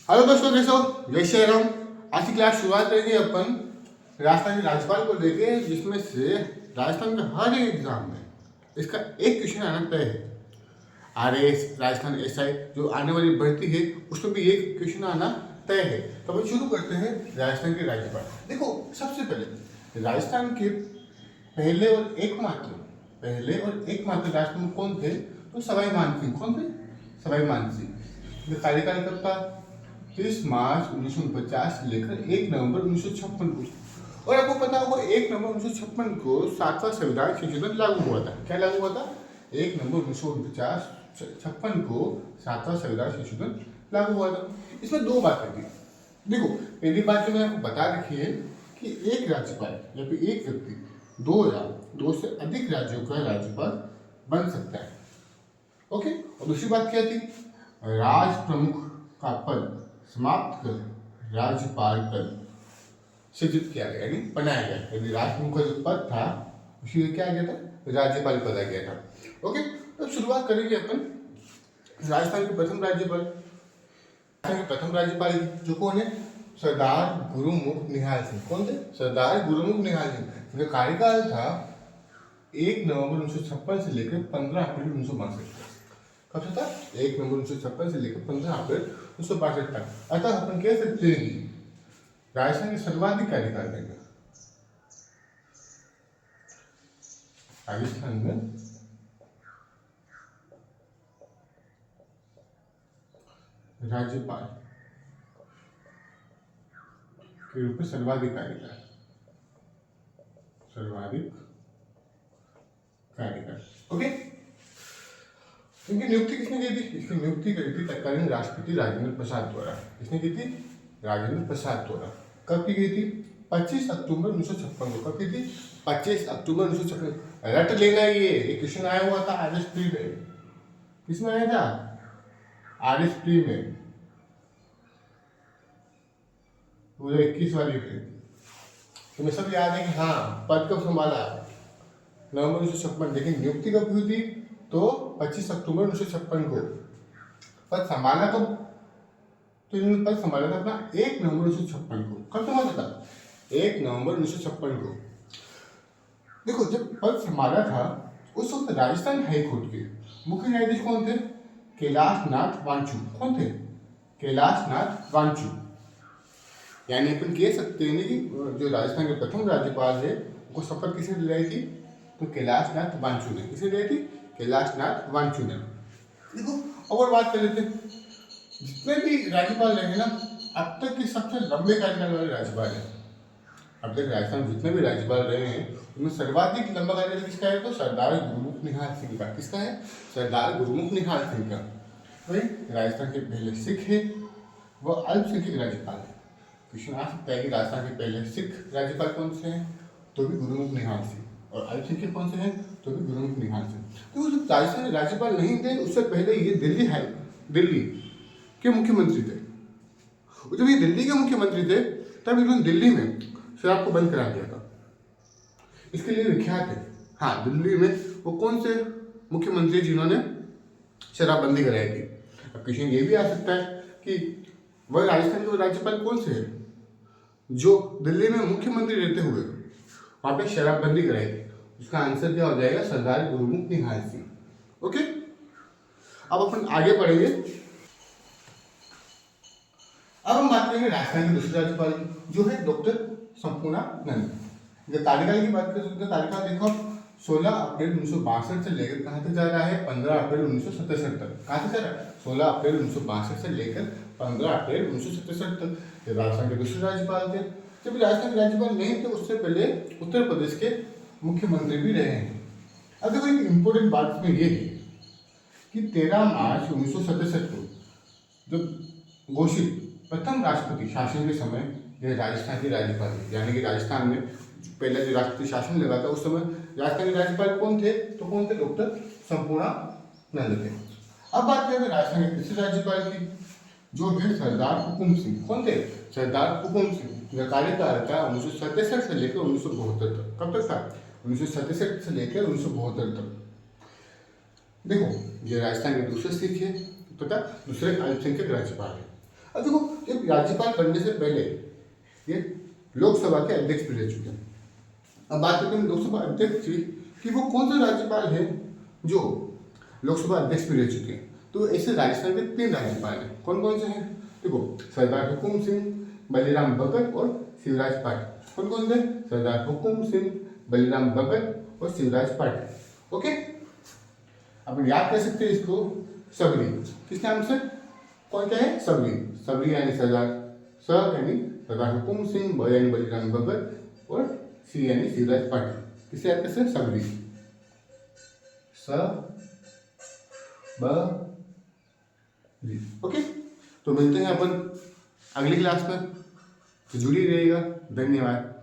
Hello दोस्तों, कैसे हो? जय श्री राम। आज की क्लास शुरुआत करेंगे अपन राजस्थान के राज्यपाल को लेके, जिसमें से राजस्थान के हर एक एग्जाम में इसका एक क्वेश्चन आना तय है। आरएएस, राजस्थान एसआई जो आने वाली भर्ती है उसमें भी एक क्वेश्चन आना तय है। तो अपन शुरू करते हैं राजस्थान के राज्यपाल। देखो, सबसे पहले राजस्थान के पहले और एकमात्र राष्ट्रपति कौन थे? तो सवाई मानसिंह। कौन थे? सवाई मानसिंह। ये कार्यकाल कब था? 30 मार्च 1949 से लेकर 1 नवंबर 1956 को। और आपको पता होगा 1 नवंबर 1956 को 7वां संविधान संशोधन लागू हुआ था। क्या लागू हुआ था? 1 नवंबर 1956 को 7वां संविधान संशोधन लागू हुआ था। इसमें दो बातें थी। देखो, पहली बात जो मैंने आपको बता रखी है कि एक राज्यपाल या फिर एक व्यक्ति दो या दो से अधिक राज्यों का राज्यपाल बन सकता है। ओके। और दूसरी बात क्या थी? राज प्रमुख का पद समाप्त कर राज्यपाल पद सृजित किया गया, यानी बनाया गया। यदि राज प्रमुख का जो पद था उसी को क्या गया था? राज्यपाल पद आ गया था। ओके। तो शुरुआत करेंगे अपन राजस्थान के प्रथम राज्यपाल। राजस्थान के प्रथम राज्यपाल जो कौन है? सरदार गुरुमुख निहाल सिंह। कौन थे? सरदार गुरुमुख निहाल सिंह। इनका कार्यकाल था 1 नवंबर 1956 से लेकर 15 अप्रैल 1962। कब से था? 1 नवंबर 1956 से लेकर 15 अप्रैल 1962 तक। अतः अपन कह सकते हैं कि राजस्थान के सर्वाधिक कार्यकाल रहेगा राजस्थान में राज्यपाल के रूप में सर्वाधिक कार्यकाल। ओके। इनकी नियुक्ति किसने की थी? इसकी नियुक्ति करी थी तत्कालीन राष्ट्रपति राजेंद्र प्रसाद द्वारा। किसने की थी? राजेंद्र प्रसाद द्वारा। कब की गई थी? 25 अक्टूबर 1956 को। कब की थी? 25 अक्टूबर 1956। रट लेना, ये क्वेश्चन आया हुआ था आरएस प्री में। किसमें आया था? आरएस प्री में 2021 वाली में। तुम्हें सब याद है कि हाँ, पद कब संभाला? नवंबर 1956। लेकिन नियुक्ति कब हुई थी? तो 25 अक्टूबर 1956 को। पद संभाला कब? तो इन्होंने पद संभाला था अपना 1 नवंबर 1956 को। कब संभाला था? 1 नवंबर 1956 को। देखो, जब पद संभाला था उस वक्त राजस्थान हाईकोर्ट के मुख्य न्यायाधीश कौन थे? कैलाशनाथ वांचू। कौन थे? कैलाशनाथ वांचू। यानी अपन कह सकते हैं कि जो राजस्थान के प्रथम राज्यपाल है वो शपथ किसने दिलाई थी? तो कैलाशनाथ वांचू ने। किसने दिलाई थी? कैलाशनाथ वांचू ने। देखो, और बात कर लेते हैं, जितने भी राज्यपाल रहे ना, अब तक के सबसे लंबे कार्यकाल वाले राज्यपाल हैं। अब तक राजस्थान में जितने भी राज्यपाल रहे हैं उनमें सर्वाधिक लंबा कार्यकाल किसका है? तो सरदार गुरुमुख निहाल सिंह का। किसका है? सरदार गुरुमुख निहाल सिंह का। वही राजस्थान के पहले सिख है, वह अल्पसंख्यक राज्यपाल है। क्वेश्चन आ सकता है कि राजस्थान के पहले सिख राज्यपाल कौन से हैं? तो भी गुरुमुख निहाल सिंह। और अल्पसंख्यक कौन से हैं? तो भी गुरुमुख निहाल सिंह। तो जब राजस्थान के राज्यपाल नहीं थे उससे पहले ये दिल्ली के मुख्यमंत्री थे। जब ये दिल्ली के मुख्यमंत्री थे तब इन्होंने दिल्ली में शराब को बंद करा दिया था। इसके लिए विख्यात है। हाँ, दिल्ली में वो कौन से मुख्यमंत्री जिन्होंने शराबबंदी कराई थी? अब क्वेश्चन ये भी आ सकता है कि वह राजस्थान के राज्यपाल कौन से हैं जो दिल्ली में मुख्यमंत्री रहते हुए वहां पे शराबबंदी कराई थी? उसका आंसर क्या हो जाएगा? सरदार गुरुमुख निहाल सिंह। ओके। अब अपन आगे बढ़ेंगे। अब हम बात करेंगे राजस्थान के दूसरे राज्यपाल की, जो है डॉक्टर संपूर्णानंद। जब कार्यकाल की बात करें तो कार्यकाल देखो, 16 अप्रैल 1962 से लेकर कहाँ तक जा रहा है? 15 अप्रैल 1967 तक। कहाँ तक जा रहा है? 16 अप्रैल 1962 से लेकर 15 अप्रैल 1967 तक। ये राजस्थान के दूसरे राज्यपाल थे। जब राजस्थान के राज्यपाल नहीं थे उससे पहले उत्तर प्रदेश के मुख्यमंत्री भी रहे हैं। अब देखो, एक इम्पोर्टेंट बात इसमें ये है कि 13 मार्च 1967 को जब घोषित प्रथम राष्ट्रपति शासन के समय यह राजस्थान के राज्यपाल थे। यानी कि राजस्थान में पहले जो राष्ट्रपति शासन लगा था उस समय राजस्थान के राज्यपाल कौन थे? तो कौन थे? डॉक्टर संपूर्णानंद थे। अब बात करें राजस्थान के तीसरे राज्यपाल की, जो है सरदार हुकुम सिंह। कौन थे? सरदार हुकुम सिंह। इनका कार्यकाल था 1967 से लेकर 1972 तक। कब तक था? 1967 से लेकर 1972 तक। देखो, ये राजस्थान के दूसरे सिख है, पता दूसरे अल्पसंख्यक राज्यपाल है। अब देखो, ये राज्यपाल बनने से पहले ये लोकसभा के अध्यक्ष भी रह चुके हैं। अब बात करते हैं लोकसभा अध्यक्ष की कि वो कौन सा राज्यपाल है जो लोकसभा अध्यक्ष भी रह चुके हैं। तो ऐसे राजस्थान के 3 राज्यपाल हैं। कौन कौन से हैं? देखो, सरदार हुकुम सिंह, बलीराम भगत और शिवराज पाटिल। कौन कौन थे? सरदार हुकुम सिंह, बलीराम भगत और शिवराज पाटिल। ओके, अब याद कर सकते हैं इसको सबरी। किस नाम से? कौन क्या है? सबरी। सबरी यानी सरदार, स यानी सरदार हुकुम सिंह, ब यानी बलीराम भगत और सी यानी शिवराज पाटिल। किसे याद कर सकते? सबरी। स ब री। ओके, तो मिलते हैं अपन अगली क्लास में। तो जुड़ी रहिएगा। धन्यवाद।